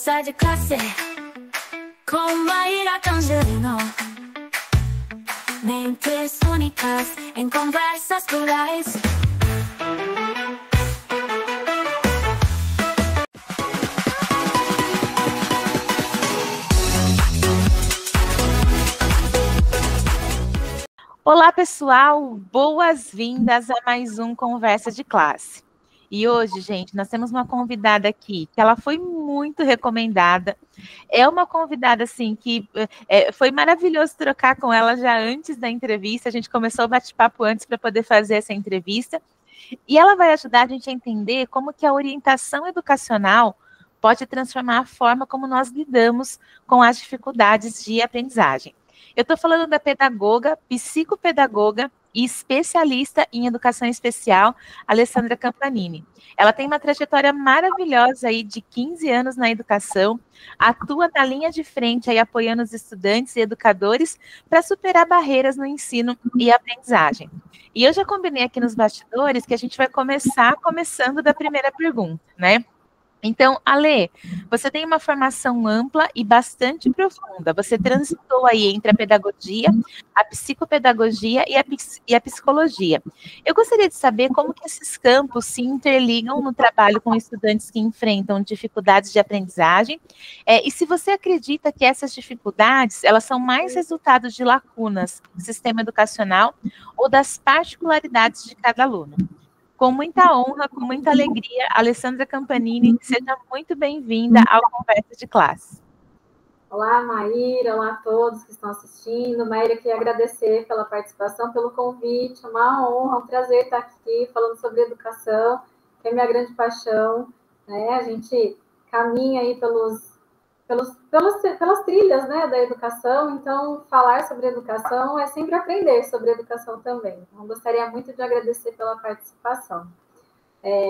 Conversa de classe com Maíra Angelino. Mentes únicas em conversas plurais. Olá, pessoal! Boas-vindas a mais um Conversa de Classe. E hoje, gente, nós temos uma convidada aqui, que ela foi muito recomendada. É uma convidada, assim, que foi maravilhoso trocar com ela já antes da entrevista. A gente começou o bate-papo antes para poder fazer essa entrevista. E ela vai ajudar a gente a entender como que a orientação educacional pode transformar a forma como nós lidamos com as dificuldades de aprendizagem. Eu estou falando da pedagoga, psicopedagoga e especialista em educação especial, Alessandra Campanini. Ela tem uma trajetória maravilhosa aí de 15 anos na educação, atua na linha de frente aí apoiando os estudantes e educadores para superar barreiras no ensino e aprendizagem. E eu já combinei aqui nos bastidores que a gente vai começando da primeira pergunta, né? Então, Ale, você tem uma formação ampla e bastante profunda. Você transitou aí entre a pedagogia, a psicopedagogia e a psicologia. Eu gostaria de saber como que esses campos se interligam no trabalho com estudantes que enfrentam dificuldades de aprendizagem, e se você acredita que essas dificuldades, elas são mais resultado de lacunas do sistema educacional ou das particularidades de cada aluno. Com muita honra, com muita alegria, Alessandra Campanini, seja muito bem-vinda ao Conversa de Classe. Olá, Maíra, olá a todos que estão assistindo. Maíra, queria agradecer pela participação, pelo convite, uma honra, um prazer estar aqui falando sobre educação, que é minha grande paixão, né? A gente caminha aí pelas trilhas, né, da educação, então falar sobre educação é sempre aprender sobre educação também. Então, gostaria muito de agradecer pela participação.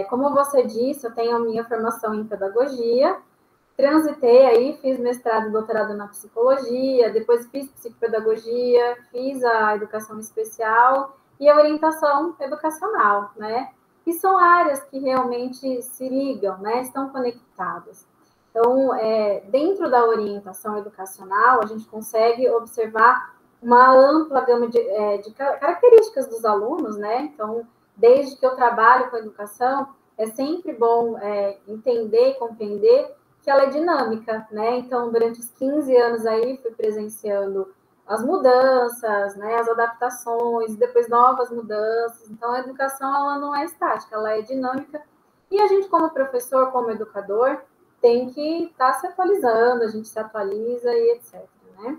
Como você disse, eu tenho a minha formação em pedagogia, transitei aí, fiz mestrado e doutorado na psicologia, depois fiz psicopedagogia, fiz a educação especial e a orientação educacional, né? E são áreas que realmente se ligam, né? Estão conectadas. Então, dentro da orientação educacional, a gente consegue observar uma ampla gama de características dos alunos, né? Então, desde que eu trabalho com educação, é sempre bom entender e compreender que ela é dinâmica, né? Então, durante os 15 anos aí, fui presenciando as mudanças, né? As adaptações, depois novas mudanças. Então, a educação, ela não é estática, ela é dinâmica. E a gente, como professor, como educador, tem que estar se atualizando, a gente se atualiza e etc, né?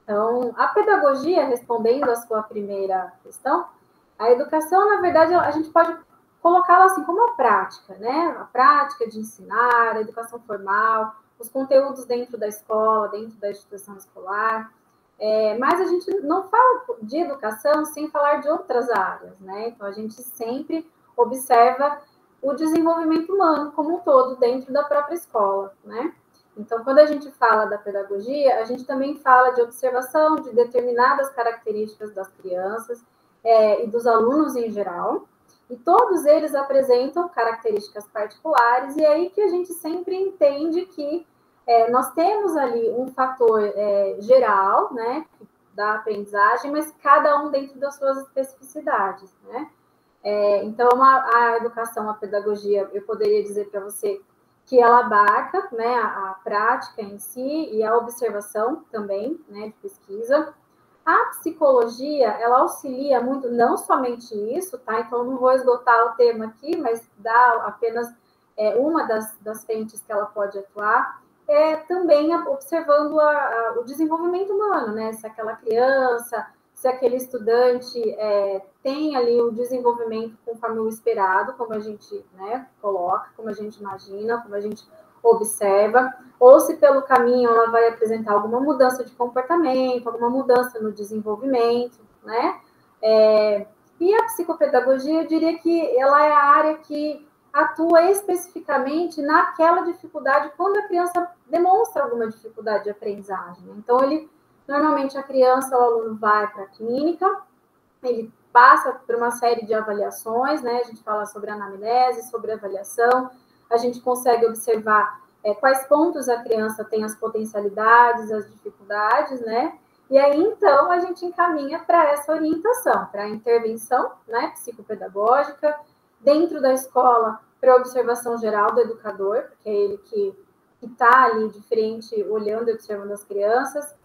Então, a pedagogia, respondendo a sua primeira questão, a educação, na verdade, a gente pode colocá-la assim como a prática, né? A prática de ensinar, a educação formal, os conteúdos dentro da escola, dentro da instituição escolar. Mas a gente não fala de educação sem falar de outras áreas, né? Então, a gente sempre observa o desenvolvimento humano como um todo dentro da própria escola, né? Então, quando a gente fala da pedagogia, a gente também fala de observação de determinadas características das crianças e dos alunos em geral, e todos eles apresentam características particulares, e é aí que a gente sempre entende que nós temos ali um fator geral, né, da aprendizagem, mas cada um dentro das suas especificidades, né? Então, a educação, a pedagogia, eu poderia dizer para você que ela abarca, né, a prática em si e a observação também, né, de pesquisa. A psicologia, ela auxilia muito, não somente isso, tá? Então, não vou esgotar o tema aqui, mas dá apenas uma das frentes que ela pode atuar, também observando o desenvolvimento humano, né? Se aquela criança, se aquele estudante tem ali o desenvolvimento conforme o esperado, como a gente, né, coloca, como a gente imagina, como a gente observa, ou se pelo caminho ela vai apresentar alguma mudança de comportamento, alguma mudança no desenvolvimento, né? E a psicopedagogia, eu diria que ela é a área que atua especificamente naquela dificuldade, quando a criança demonstra alguma dificuldade de aprendizagem. Então, normalmente a criança, o aluno vai para a clínica, ele passa por uma série de avaliações, né? A gente fala sobre anamnese, sobre avaliação, a gente consegue observar quais pontos a criança tem as potencialidades, as dificuldades, né? E aí, então, a gente encaminha para essa orientação, para a intervenção, né, psicopedagógica, dentro da escola, para a observação geral do educador, que é ele que está ali de frente, olhando e observando as crianças.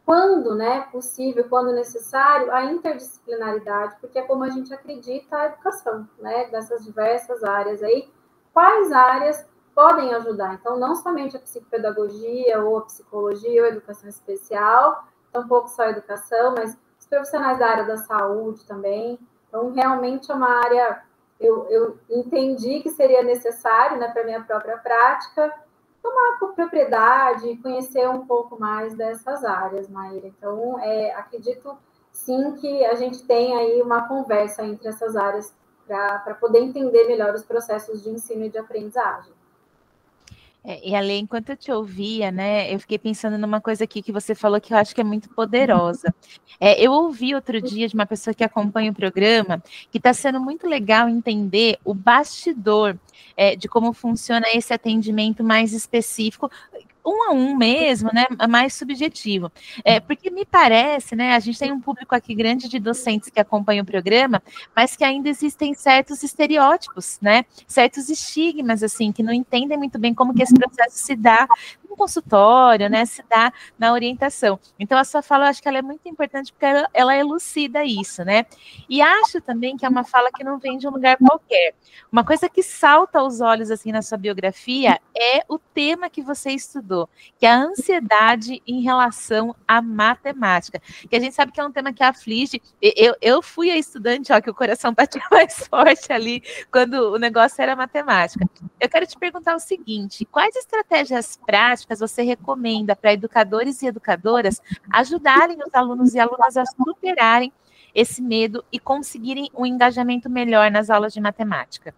Quando, né, possível, quando necessário, a interdisciplinaridade, porque é como a gente acredita a educação, né, dessas diversas áreas aí. Quais áreas podem ajudar? Então, não somente a psicopedagogia, ou a psicologia, ou a educação especial, tampouco só a educação, mas os profissionais da área da saúde também. Então, realmente é uma área, eu entendi que seria necessário, né, para a minha própria prática, tomar com propriedade, conhecer um pouco mais dessas áreas, Maíra. Então, acredito sim que a gente tem aí uma conversa entre essas áreas para poder entender melhor os processos de ensino e de aprendizagem. E além, enquanto eu te ouvia, né, eu fiquei pensando numa coisa aqui que você falou que eu acho que é muito poderosa. Eu ouvi outro dia de uma pessoa que acompanha o programa que está sendo muito legal entender o bastidor de como funciona esse atendimento mais específico, um a um mesmo, né, mais subjetivo. Porque me parece, né, a gente tem um público aqui grande de docentes que acompanham o programa, mas que ainda existem certos estereótipos, né, certos estigmas, assim, que não entendem muito bem como que esse processo se dá no consultório, né, se dá na orientação. Então, a sua fala, eu acho que ela é muito importante porque ela elucida isso, né, e acho também que é uma fala que não vem de um lugar qualquer. Uma coisa que salta aos olhos, assim, na sua biografia é o tema que você estudou, que é a ansiedade em relação à matemática, que a gente sabe que é um tema que aflige. Eu fui a estudante, ó, que o coração batia mais forte ali quando o negócio era matemática. Eu quero te perguntar o seguinte: quais estratégias práticas você recomenda para educadores e educadoras ajudarem os alunos e alunas a superarem esse medo e conseguirem um engajamento melhor nas aulas de matemática?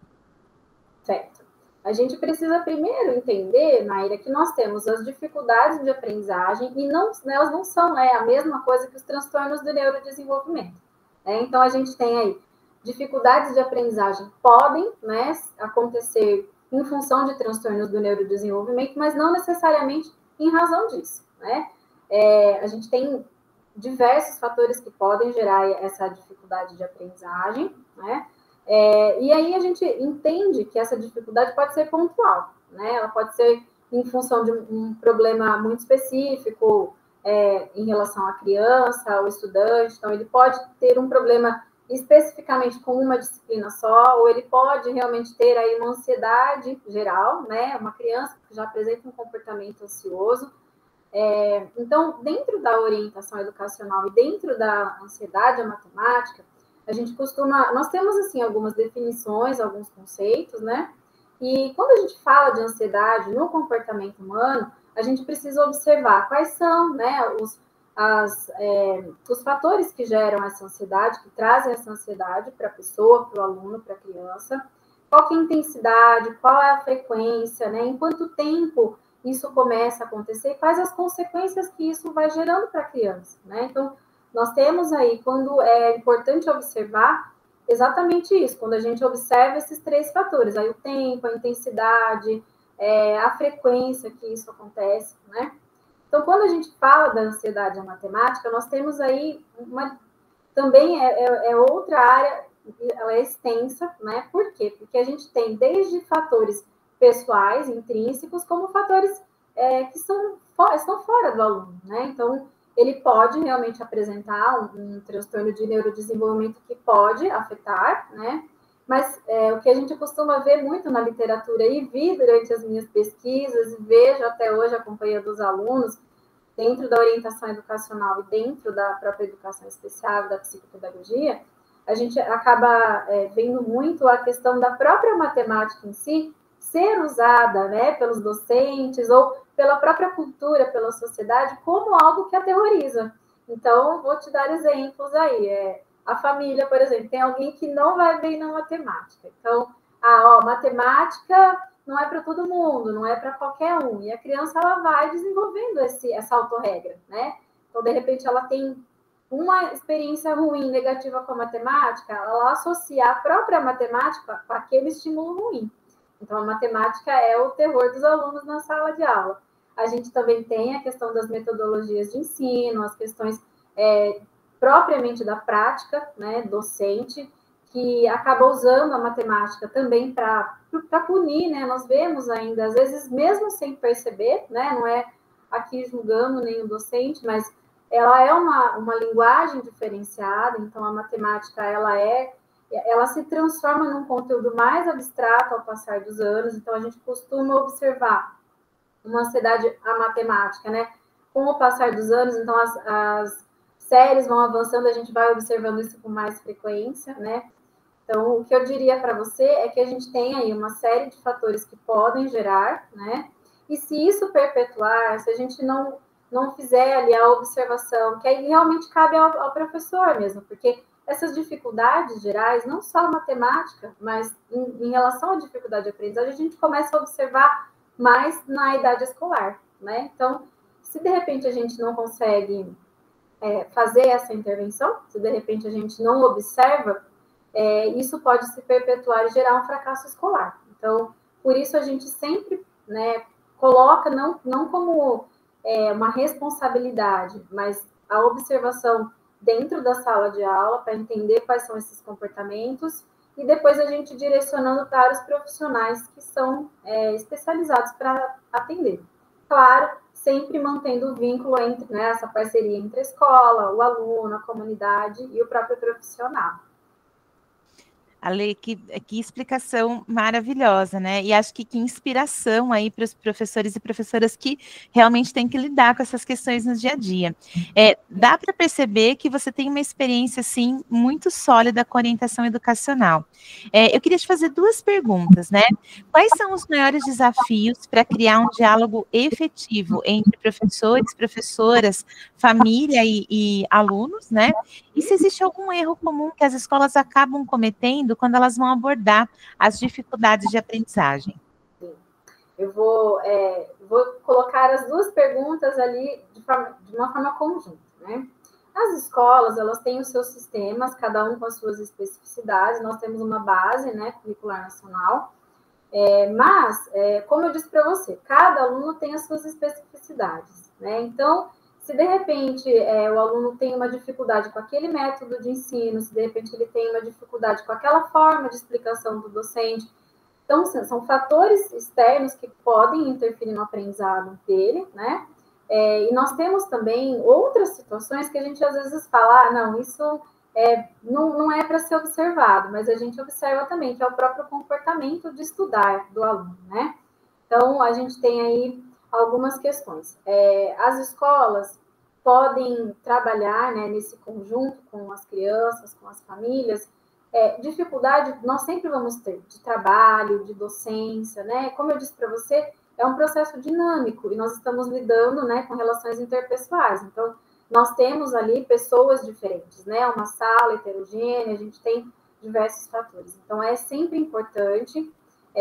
Certo. A gente precisa primeiro entender, Naira, que nós temos as dificuldades de aprendizagem e elas não são a mesma coisa que os transtornos do neurodesenvolvimento. Então, a gente tem aí dificuldades de aprendizagem podem, né, acontecer em função de transtornos do neurodesenvolvimento, mas não necessariamente em razão disso, né? A gente tem diversos fatores que podem gerar essa dificuldade de aprendizagem, né? E aí a gente entende que essa dificuldade pode ser pontual, né? Ela pode ser em função de um problema muito específico em relação à criança, ao estudante. Então, ele pode ter um problema especificamente com uma disciplina só, ou ele pode realmente ter aí uma ansiedade geral, né? Uma criança que já apresenta um comportamento ansioso. Então, dentro da orientação educacional e dentro da ansiedade à matemática, a gente nós temos, assim, algumas definições, alguns conceitos, né? E quando a gente fala de ansiedade no comportamento humano, a gente precisa observar quais são, né, os fatores que geram essa ansiedade, que trazem essa ansiedade para a pessoa, para o aluno, para a criança, qual que é a intensidade, qual é a frequência, né? Em quanto tempo isso começa a acontecer, quais as consequências que isso vai gerando para a criança, né? Então, nós temos aí, quando é importante observar exatamente isso, quando a gente observa esses três fatores, aí o tempo, a intensidade, a frequência que isso acontece, né? Então, quando a gente fala da ansiedade à matemática, nós temos aí também outra área, ela é extensa, né? Por quê? Porque a gente tem desde fatores pessoais, intrínsecos, como fatores que estão fora do aluno, né? Então, ele pode realmente apresentar um transtorno de neurodesenvolvimento que pode afetar, né? Mas o que a gente costuma ver muito na literatura e vi durante as minhas pesquisas, e vejo até hoje acompanhando os alunos, dentro da orientação educacional e dentro da própria educação especial, da psicopedagogia, a gente acaba vendo muito a questão da própria matemática em si ser usada, né, pelos docentes ou pela própria cultura, pela sociedade, como algo que aterroriza. Então, vou te dar exemplos aí. A família, por exemplo, tem alguém que não vai bem na matemática. Então, matemática não é para todo mundo, não é para qualquer um. E a criança, ela vai desenvolvendo essa autorregra, né? Então, de repente, ela tem uma experiência ruim, negativa com a matemática, ela associa a própria matemática com aquele estímulo ruim. Então, a matemática é o terror dos alunos na sala de aula. A gente também tem a questão das metodologias de ensino, as questões propriamente da prática, né, docente, que acaba usando a matemática também para punir, né? Nós vemos ainda, às vezes, mesmo sem perceber, né? Não é aqui julgando nem o docente, mas ela é uma linguagem diferenciada, então a matemática ela se transforma num conteúdo mais abstrato ao passar dos anos, então a gente costuma observar uma ansiedade à matemática, né? Com o passar dos anos, então as séries vão avançando, a gente vai observando isso com mais frequência, né? Então, o que eu diria para você é que a gente tem aí uma série de fatores que podem gerar, né? E se isso perpetuar, se a gente não fizer ali a observação, que aí realmente cabe ao professor mesmo, porque essas dificuldades gerais, não só a matemática, mas em relação à dificuldade de aprendizagem, a gente começa a observar mais na idade escolar, né? Então, se de repente a gente não consegue fazer essa intervenção, se de repente a gente não observa, isso pode se perpetuar e gerar um fracasso escolar. Então, por isso a gente sempre, né, coloca, não como uma responsabilidade, mas a observação dentro da sala de aula para entender quais são esses comportamentos e depois a gente direcionando para os profissionais que são especializados para atender. Claro, sempre mantendo o vínculo entre, né, essa parceria entre a escola, o aluno, a comunidade e o próprio profissional. Ale, que explicação maravilhosa, né? E acho que inspiração aí para os professores e professoras que realmente têm que lidar com essas questões no dia a dia. Dá para perceber que você tem uma experiência, assim, muito sólida com orientação educacional. Eu queria te fazer duas perguntas, né? Quais são os maiores desafios para criar um diálogo efetivo entre professores, professoras, família e alunos, né? E se existe algum erro comum que as escolas acabam cometendo quando elas vão abordar as dificuldades de aprendizagem? Eu vou colocar as duas perguntas ali de uma forma conjunta, né? As escolas, elas têm os seus sistemas, cada um com as suas especificidades, nós temos uma base, né, curricular nacional, mas, como eu disse para você, cada aluno tem as suas especificidades, né? Então, se de repente o aluno tem uma dificuldade com aquele método de ensino, se de repente ele tem uma dificuldade com aquela forma de explicação do docente, então são fatores externos que podem interferir no aprendizado dele, né? E nós temos também outras situações que a gente às vezes fala, não, isso não é para ser observado, mas a gente observa também, que é o próprio comportamento de estudar do aluno, né? Então, a gente tem aí algumas questões. As escolas podem trabalhar, né, nesse conjunto com as crianças, com as famílias. Dificuldade nós sempre vamos ter, de trabalho, de docência, né? Como eu disse para você, é um processo dinâmico e nós estamos lidando, né, com relações interpessoais. Então, nós temos ali pessoas diferentes, né? Uma sala heterogênea, a gente tem diversos fatores. Então, é sempre importante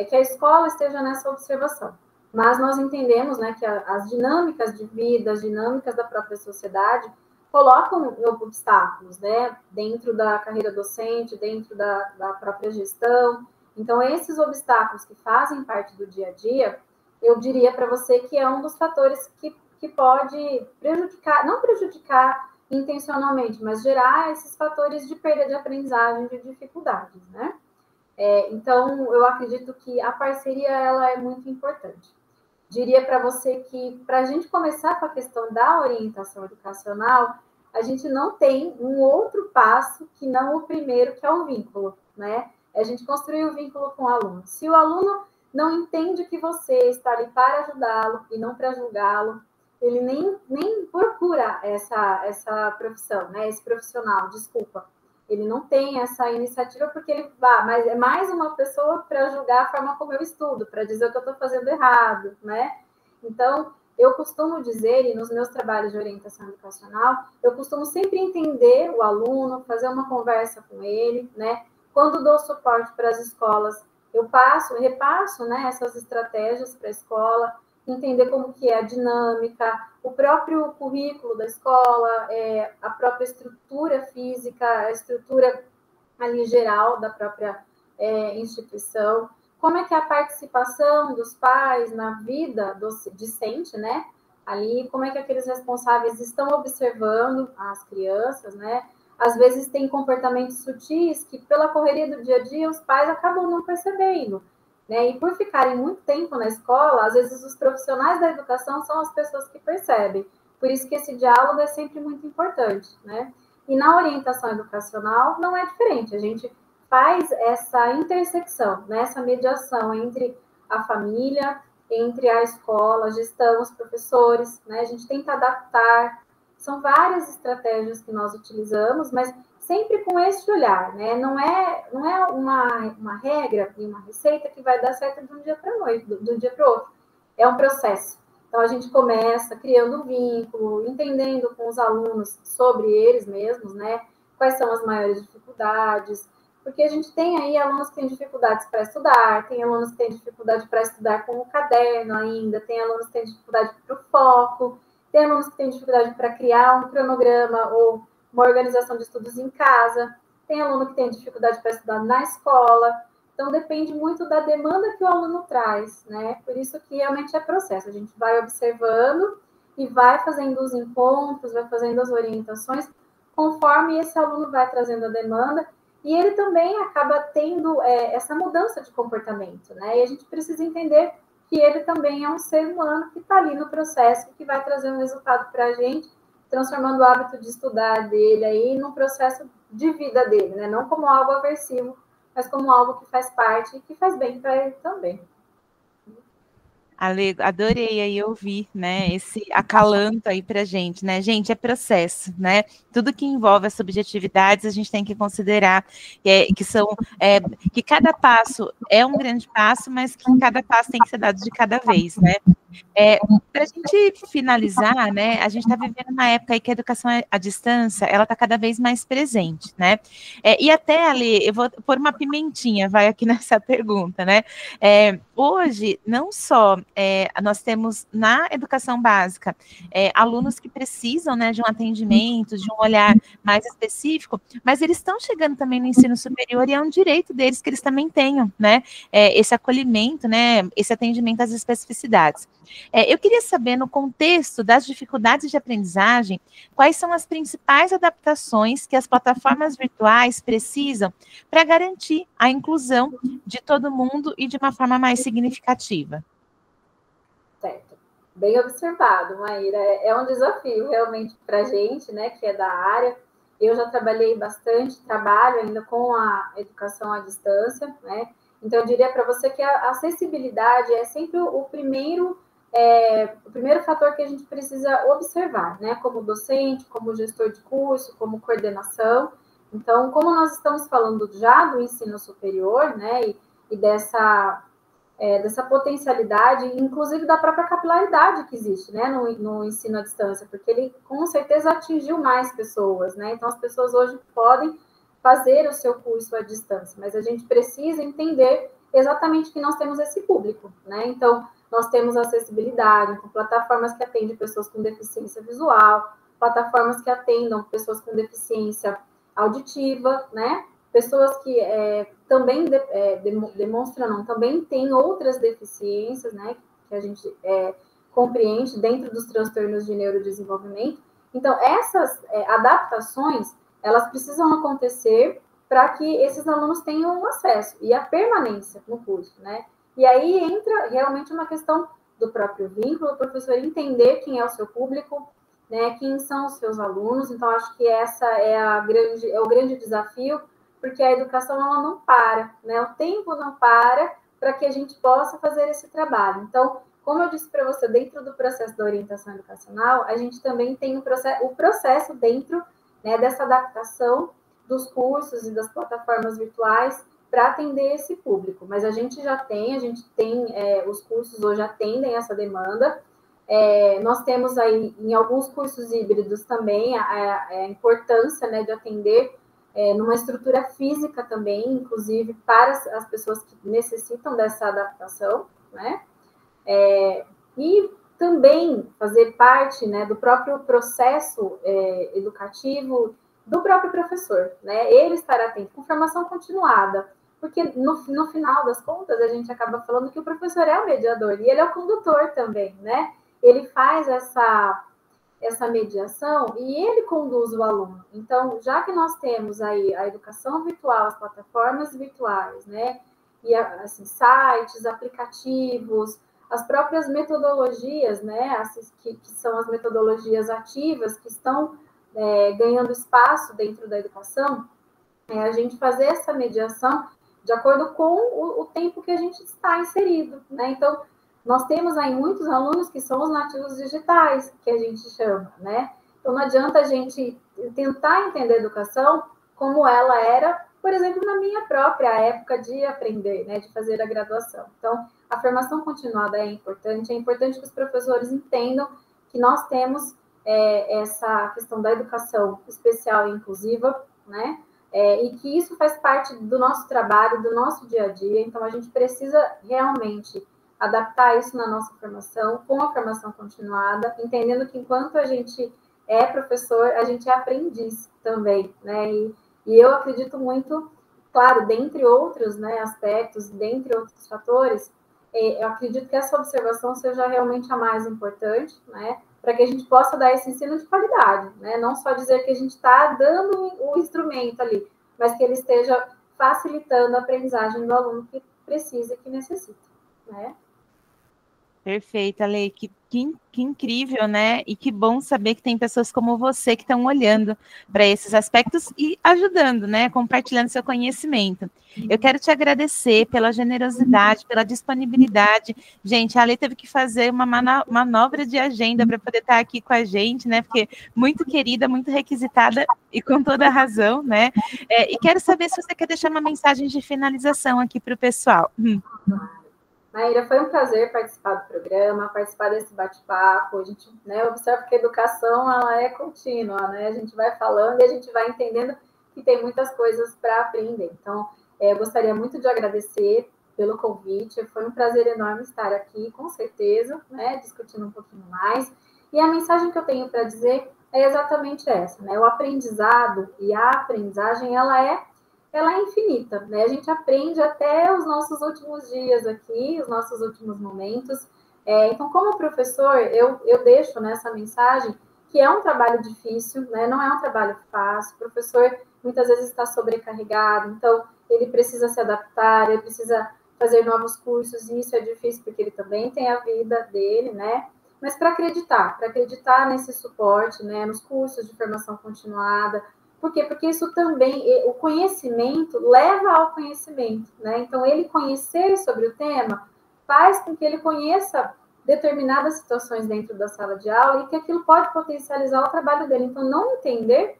que a escola esteja nessa observação. Mas nós entendemos, né, que as dinâmicas de vida, as dinâmicas da própria sociedade colocam obstáculos, né, dentro da carreira docente, dentro da própria gestão. Então, esses obstáculos que fazem parte do dia a dia, eu diria para você que é um dos fatores que pode prejudicar, não prejudicar intencionalmente, mas gerar esses fatores de perda de aprendizagem, de dificuldades, né? Então, eu acredito que a parceria ela é muito importante. Diria para você que, para a gente começar com a questão da orientação educacional, a gente não tem um outro passo que não o primeiro, que é o vínculo, né? A gente construir o vínculo com o aluno. Se o aluno não entende que você está ali para ajudá-lo e não para julgá-lo, ele nem procura essa profissão, né? Esse profissional, desculpa. Ele não tem essa iniciativa porque ele mas é mais uma pessoa para julgar a forma como eu estudo, para dizer o que eu estou fazendo errado, né? Então, eu costumo dizer, e nos meus trabalhos de orientação educacional, eu costumo sempre entender o aluno, fazer uma conversa com ele, né? Quando dou suporte para as escolas, eu repasso, né, essas estratégias para a escola, entender como que é a dinâmica, o próprio currículo da escola, a própria estrutura física, a estrutura ali geral da própria instituição, como é que é a participação dos pais na vida discente, né? Ali, como é que aqueles responsáveis estão observando as crianças, né? Às vezes tem comportamentos sutis que, pela correria do dia a dia, os pais acabam não percebendo, né? E por ficarem muito tempo na escola, às vezes os profissionais da educação são as pessoas que percebem. Por isso que esse diálogo é sempre muito importante, né? E na orientação educacional não é diferente. A gente faz essa intersecção, né? Essa mediação entre a família, entre a escola, a gestão, os professores, né? A gente tenta adaptar. São várias estratégias que nós utilizamos, mas sempre com esse olhar, né? Não é uma regra e uma receita que vai dar certo de um dia para noite, de um dia para o outro. É um processo. Então, a gente começa criando um vínculo, entendendo com os alunos sobre eles mesmos, né? Quais são as maiores dificuldades, porque a gente tem aí alunos que têm dificuldades para estudar, tem alunos que têm dificuldade para estudar com o caderno ainda, tem alunos que têm dificuldade para o foco, tem alunos que têm dificuldade para criar um cronograma ou uma organização de estudos em casa, tem aluno que tem dificuldade para estudar na escola. Então, depende muito da demanda que o aluno traz, né? Por isso que realmente é processo. A gente vai observando e vai fazendo os encontros, vai fazendo as orientações, conforme esse aluno vai trazendo a demanda, e ele também acaba tendo essa mudança de comportamento, né? E a gente precisa entender que ele também é um ser humano que está ali no processo, que vai trazer um resultado para a gente, transformando o hábito de estudar dele aí num processo de vida dele, né? Não como algo aversivo, mas como algo que faz parte e que faz bem para ele também. Ale, adorei aí ouvir, né, esse acalanto aí pra gente, né, gente, é processo, né, tudo que envolve as subjetividades a gente tem que considerar que cada passo é um grande passo, mas que cada passo tem que ser dado de cada vez, né. Para a gente finalizar, né, a gente está vivendo uma época aí que a educação à distância, ela está cada vez mais presente, né, e até, Ali, eu vou pôr uma pimentinha, vai aqui nessa pergunta, né, hoje, não só nós temos na educação básica alunos que precisam, né, de um atendimento, de um olhar mais específico, mas eles estão chegando também no ensino superior e é um direito deles que eles também tenham, né, esse acolhimento, né, esse atendimento às especificidades. Eu queria saber, no contexto das dificuldades de aprendizagem, quais são as principais adaptações que as plataformas virtuais precisam para garantir a inclusão de todo mundo e de uma forma mais significativa. Certo. Bem observado, Maíra. É um desafio realmente para a gente, né, que é da área. Eu já trabalhei bastante, trabalho ainda com a educação à distância, né? Então, eu diria para você que a acessibilidade é sempre o primeiro fator que a gente precisa observar, né? Como docente, como gestor de curso, como coordenação. Então, como nós estamos falando já do ensino superior, né? E dessa potencialidade, inclusive da própria capilaridade que existe, né, no ensino à distância, porque ele com certeza atingiu mais pessoas, né? Então as pessoas hoje podem fazer o seu curso à distância, mas a gente precisa entender exatamente que nós temos esse público, né? Então nós temos acessibilidade, então, plataformas que atendem pessoas com deficiência visual, plataformas que atendam pessoas com deficiência auditiva, né? Pessoas que também demonstram, também têm outras deficiências, né? Que a gente compreende dentro dos transtornos de neurodesenvolvimento. Então, essas adaptações, elas precisam acontecer para que esses alunos tenham acesso e a permanência no curso, né? E aí entra realmente uma questão do próprio vínculo, o professor entender quem é o seu público, né? Quem são os seus alunos. Então, acho que essa é o grande desafio, porque a educação ela não para, né? O tempo não para que a gente possa fazer esse trabalho. Então, como eu disse para você, dentro do processo da orientação educacional, a gente também tem o processo dentro, né, dessa adaptação dos cursos e das plataformas virtuais para atender esse público. Mas a gente tem os cursos hoje atendem essa demanda. Nós temos aí, em alguns cursos híbridos também, a importância, né, de atender numa estrutura física também, inclusive para as pessoas que necessitam dessa adaptação, né? E também fazer parte, né, do próprio processo educativo do próprio professor, né? Ele estar atento com formação continuada, porque no final das contas a gente acaba falando que o professor é o mediador e ele é o condutor também, né? Ele faz essa mediação e ele conduz o aluno. Então, já que nós temos aí a educação virtual, as plataformas virtuais, né? E assim, sites, aplicativos, as próprias metodologias, né? Que são as metodologias ativas que estão ganhando espaço dentro da educação, a gente fazer essa mediação de acordo com o tempo que a gente está inserido, né? Então, nós temos aí muitos alunos que são os nativos digitais, que a gente chama, né? Então, não adianta a gente tentar entender a educação como ela era, por exemplo, na minha própria época de aprender, né? De fazer a graduação. Então, a formação continuada é importante que os professores entendam que nós temos essa questão da educação especial e inclusiva, né? E que isso faz parte do nosso trabalho, do nosso dia a dia. Então, a gente precisa realmente adaptar isso na nossa formação, com a formação continuada, entendendo que enquanto a gente é professor, a gente é aprendiz também, né? E eu acredito muito, claro, dentre outros, né, aspectos, dentre outros fatores, eu acredito que essa observação seja realmente a mais importante, né? Para que a gente possa dar esse ensino de qualidade, né? Não só dizer que a gente está dando o instrumento ali, mas que ele esteja facilitando a aprendizagem do aluno que precisa e que necessita, né? Perfeita, Lei. Que incrível, né? E que bom saber que tem pessoas como você que estão olhando para esses aspectos e ajudando, né? Compartilhando seu conhecimento. Eu quero te agradecer pela generosidade, pela disponibilidade. Gente, a Lei teve que fazer uma manobra de agenda para poder estar aqui com a gente, né? Porque muito querida, muito requisitada e com toda a razão, né? E quero saber se você quer deixar uma mensagem de finalização aqui para o pessoal. Maíra, foi um prazer participar do programa, participar desse bate-papo. A gente, né, observa que a educação ela é contínua, né? A gente vai falando e a gente vai entendendo que tem muitas coisas para aprender. Então, eu gostaria muito de agradecer pelo convite. Foi um prazer enorme estar aqui, com certeza, né, discutindo um pouquinho mais. E a mensagem que eu tenho para dizer é exatamente essa, né? O aprendizado e a aprendizagem, ela é infinita, né? A gente aprende até os nossos últimos dias aqui, os nossos últimos momentos. Então, como professor, eu deixo nessa mensagem que é um trabalho difícil, né? Não é um trabalho fácil. O professor muitas vezes está sobrecarregado, então ele precisa se adaptar, ele precisa fazer novos cursos, e isso é difícil porque ele também tem a vida dele, né? Mas para acreditar nesse suporte, né? Nos cursos de formação continuada. Por quê? Porque isso também, o conhecimento leva ao conhecimento, né? Então, ele conhecer sobre o tema faz com que ele conheça determinadas situações dentro da sala de aula e que aquilo pode potencializar o trabalho dele. Então, não entender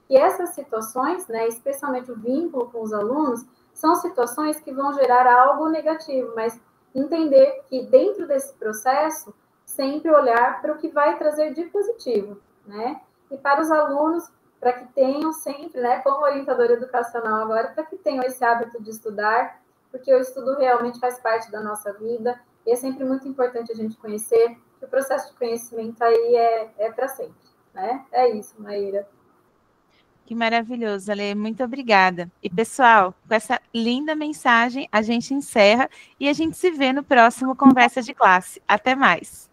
que essas situações, né, especialmente o vínculo com os alunos, são situações que vão gerar algo negativo, mas entender que dentro desse processo, sempre olhar para o que vai trazer de positivo, né? E para os alunos, para que tenham sempre, né, como orientadora educacional agora, para que tenham esse hábito de estudar, porque o estudo realmente faz parte da nossa vida, e é sempre muito importante a gente conhecer, que o processo de conhecimento aí é para sempre, né? É isso, Maíra. Que maravilhoso, Ale, muito obrigada. E, pessoal, com essa linda mensagem, a gente encerra e a gente se vê no próximo Conversa de Classe. Até mais.